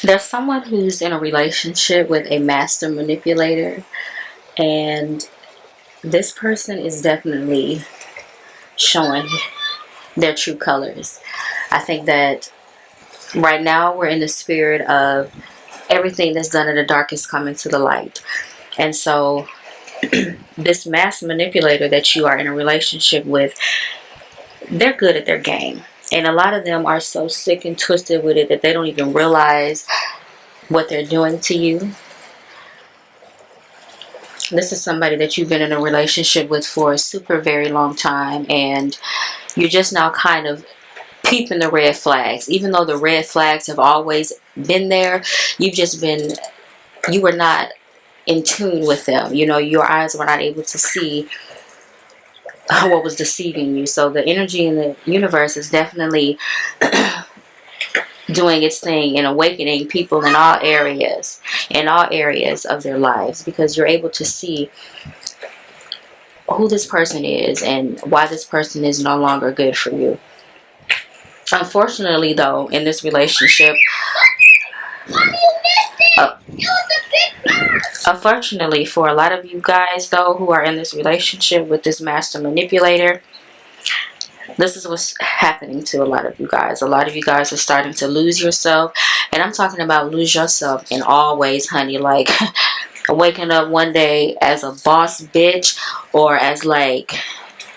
There's someone who's in a relationship with a master manipulator, and this person is definitely showing their true colors. I think that right now we're in the spirit of everything that's done in the dark is coming to the light. And so this mass manipulator that you are in a relationship with, they're good at their game. And a lot of them are so sick and twisted with it that they don't even realize what they're doing to you. This is somebody that you've been in a relationship with for a super very long time, and you're just now kind of peeping the red flags. Even though the red flags have always been there, you were not in tune with them. You know, your eyes were not able to see what was deceiving you. So the energy in the universe is definitely doing its thing and awakening people in all areas of their lives, because you're able to see who this person is and why this person is no longer good for you. Unfortunately, though, in this relationship, uh, unfortunately for a lot of you guys, though, who are in this relationship with this master manipulator, this is what's happening to a lot of you guys. A lot of you guys are starting to lose yourself. And I'm talking about lose yourself in all ways, honey. Like waking up one day as a boss bitch, or as like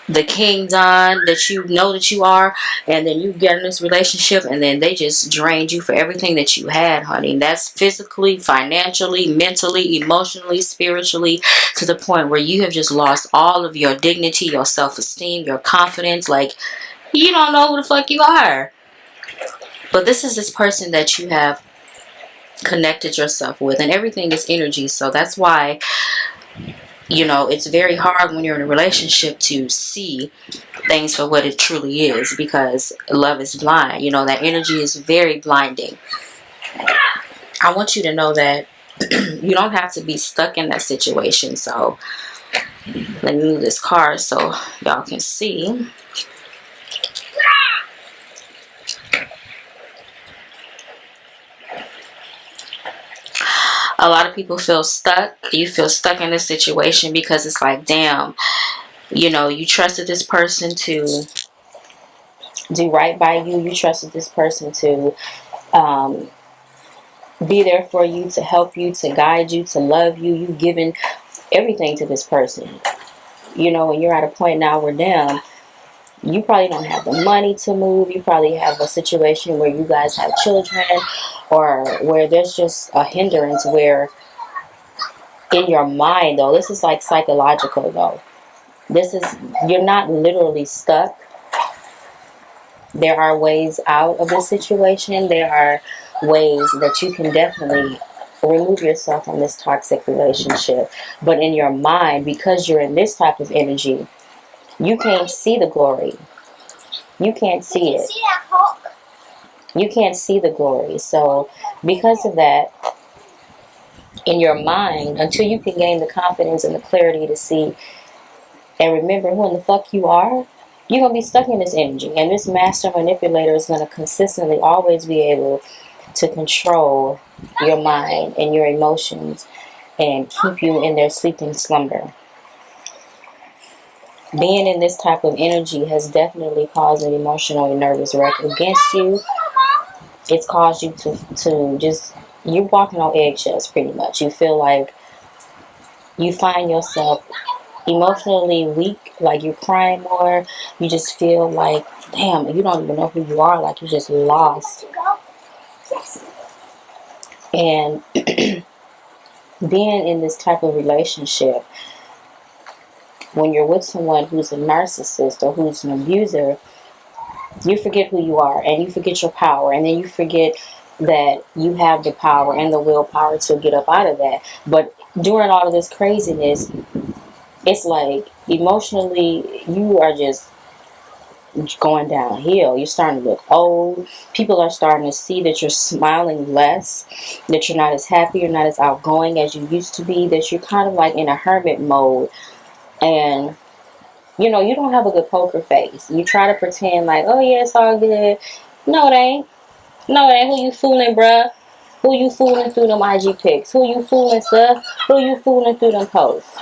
the king Don that you know that you are, and then you get in this relationship and then they just drained you for everything that you had, honey. That's physically, financially, mentally, emotionally, spiritually, to the point where you have just lost all of your dignity, your self-esteem, your confidence. Like, you don't know who the fuck you are. But this is this person that you have connected yourself with, and everything is energy. So that's why, you know, it's very hard when you're in a relationship to see things for what it truly is, because love is blind. You know, that energy is very blinding. I want you to know that you don't have to be stuck in that situation. So let me move this card so y'all can see. A lot of people feel stuck. You feel stuck in this situation because it's like, damn, you know, you trusted this person to do right by you. You trusted this person to um, be there for you, to help you, to guide you, to love you. You've given everything to this person. You know, and you're at a point now where, damn, you probably don't have the money to move. You probably have a situation where you guys have children, or where there's just a hindrance where in your mind, though, this is like psychological, though. This is, you're not literally stuck. There are ways out of this situation. There are ways that you can definitely remove yourself from this toxic relationship. But in your mind, because you're in this type of energy, you can't see the glory. You can't see it. You can't see the glory. So because of that, in your mind, until you can gain the confidence and the clarity to see and remember who in the fuck you are, you're going to be stuck in this energy. And this master manipulator is going to consistently always be able to control your mind and your emotions and keep you in their sleeping slumber. Being in this type of energy has definitely caused an emotional and nervous wreck against you. It's caused you to just, you're walking on eggshells pretty much. You feel like you find yourself emotionally weak, like you're crying more. You just feel like, damn, you don't even know who you are, like you're just lost. And being in this type of relationship, when you're with someone who's a narcissist or who's an abuser, you forget who you are and you forget your power, and then you forget that you have the power and the willpower to get up out of that. But during all of this craziness, it's like emotionally you are just going downhill. You're starting to look old. People are starting to see that you're smiling less, that you're not as happy, you're not as outgoing as you used to be, that you're kind of like in a hermit mode. And you know, you don't have a good poker face. You try to pretend like, oh yeah, it's all good. No, it ain't. No, it ain't. Who you fooling, bruh? Who you fooling through them IG pics? Who you fooling, stuff? Who you fooling through them posts?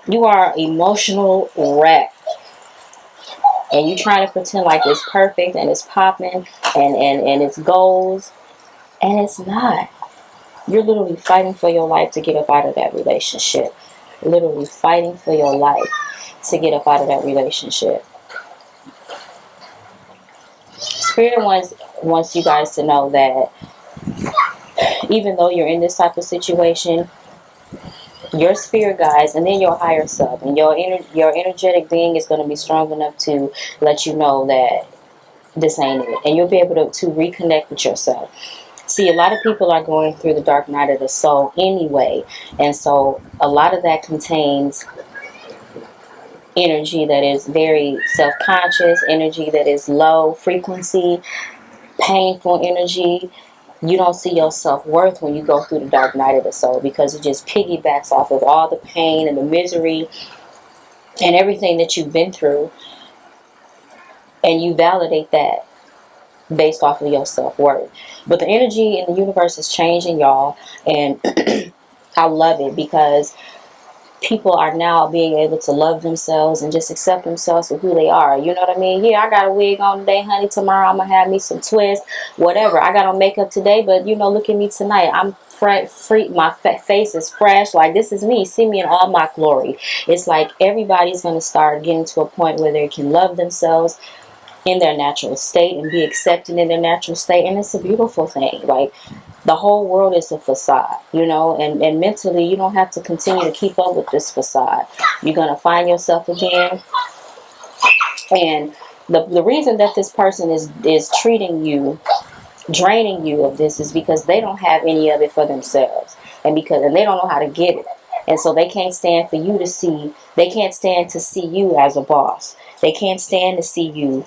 You are emotional wreck. And you trying to pretend like it's perfect and it's popping and it's goals. And it's not. You're literally fighting for your life to get up out of that relationship. Literally fighting for your life to get up out of that relationship. Spirit wants you guys to know that even though you're in this type of situation, your spirit guides and then your higher self and your energetic being is going to be strong enough to let you know that this ain't it, and you'll be able to reconnect with yourself. See, a lot of people are going through the dark night of the soul anyway, and so a lot of that contains energy that is very self-conscious, energy that is low frequency, painful energy. You don't see your self-worth when you go through the dark night of the soul, because it just piggybacks off of all the pain and the misery and everything that you've been through, and you validate that based off of your self-worth. But the energy in the universe is changing, y'all, and I love it, because people are now being able to love themselves and just accept themselves for who they are. You know what I mean? Yeah, I got a wig on today, honey. Tomorrow I'm gonna have me some twists, whatever. I got on makeup today, but you know, look at me tonight. I'm free. My face is fresh. Like, this is me. See me in all my glory. It's like everybody's gonna start getting to a point where they can love themselves in their natural state and be accepted in their natural state, and it's a beautiful thing. Like, the whole world is a facade, you know, and mentally you don't have to continue to keep up with this facade. You're going to find yourself again. And the reason that this person is treating you, draining you of this, is because they don't have any of it for themselves, and they don't know how to get it. And so they can't stand for you to see, they can't stand to see you as a boss. They can't stand to see you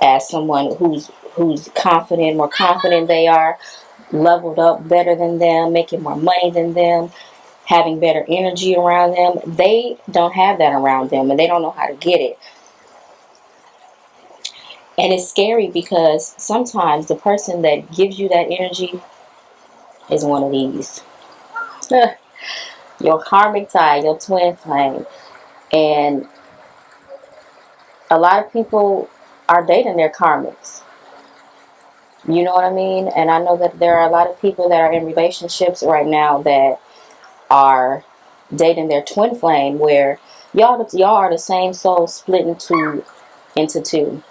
as someone who's confident, more confident they are, leveled up better than them, making more money than them, having better energy around them. They don't have that around them, and they don't know how to get it. And it's scary, because sometimes the person that gives you that energy is one of these. Your karmic tie, your twin flame. And a lot of people are dating their karmics. You know what I mean? And I know that there are a lot of people that are in relationships right now that are dating their twin flame, where y'all are the same soul split into two.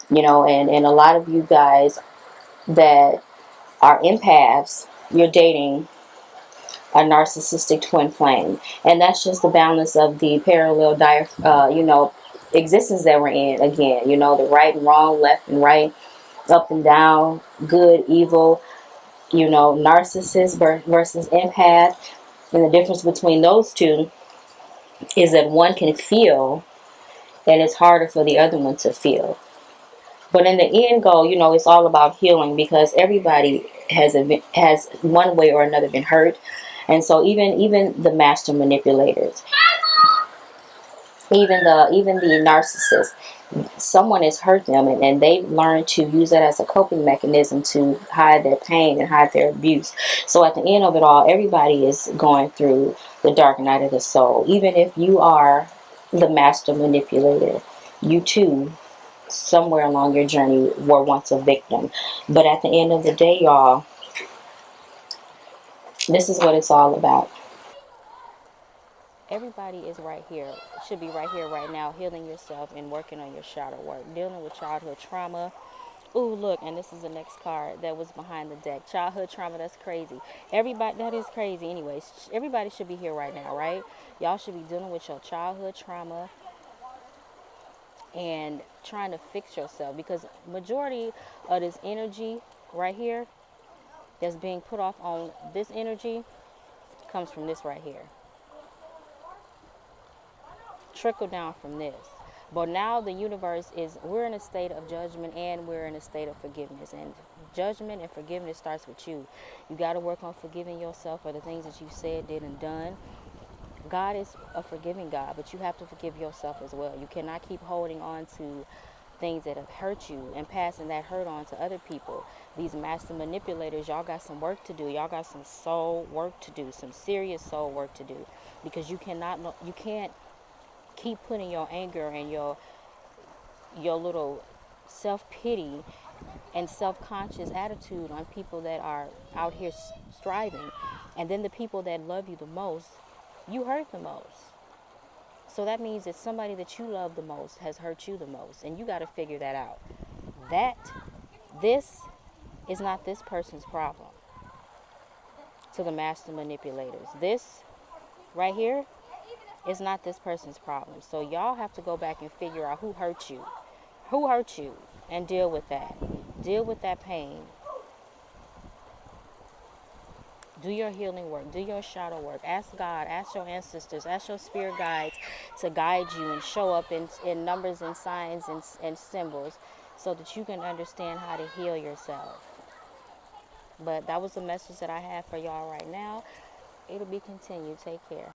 You know, and a lot of you guys that are empaths, you're dating a narcissistic twin flame, and that's just the balance of the parallel existence that we're in. Again, you know, the right and wrong, left and right, up and down, good, evil. You know, narcissist versus empath. And the difference between those two is that one can feel, and it's harder for the other one to feel. But in the end goal, you know, it's all about healing, because everybody has one way or another been hurt. And so even the master manipulators, even the narcissist, someone has hurt them, and they've learned to use that as a coping mechanism to hide their pain and hide their abuse. So at the end of it all, everybody is going through the dark night of the soul. Even if you are the master manipulator, you too, somewhere along your journey, were once a victim. But at the end of the day, y'all, this is what it's all about. Everybody is right here, should be right here, right now, healing yourself and working on your shadow work, dealing with childhood trauma. Ooh, look, and this is the next card that was behind the deck. Childhood trauma, that's crazy. Everybody, that is crazy. Anyways, everybody should be here right now, right? Y'all should be dealing with your childhood trauma and trying to fix yourself, because majority of this energy right here that's being put off on this energy comes from this right here. Trickle down from this. But now the universe we're in a state of judgment, and we're in a state of forgiveness. And judgment and forgiveness starts with you. You got to work on forgiving yourself for the things that you said, did, and done. God is a forgiving God, but you have to forgive yourself as well. You cannot keep holding on to things that have hurt you and passing that hurt on to other people. These master manipulators, y'all got some work to do. Y'all got some soul work to do, some serious soul work to do, because you can't keep putting your anger and your little self-pity and self-conscious attitude on people that are out here striving, and then the people that love you the most, you hurt the most. So that means that somebody that you love the most has hurt you the most, and you got to figure that out. This is not this person's problem. To the master manipulators, this right here is not this person's problem. So y'all have to go back and figure out who hurt you, and deal with that pain. Do your healing work. Do your shadow work. Ask God, ask your ancestors, ask your spirit guides to guide you and show up in numbers and signs and symbols, so that you can understand how to heal yourself. But that was the message that I have for y'all right now. It'll be continued. Take care.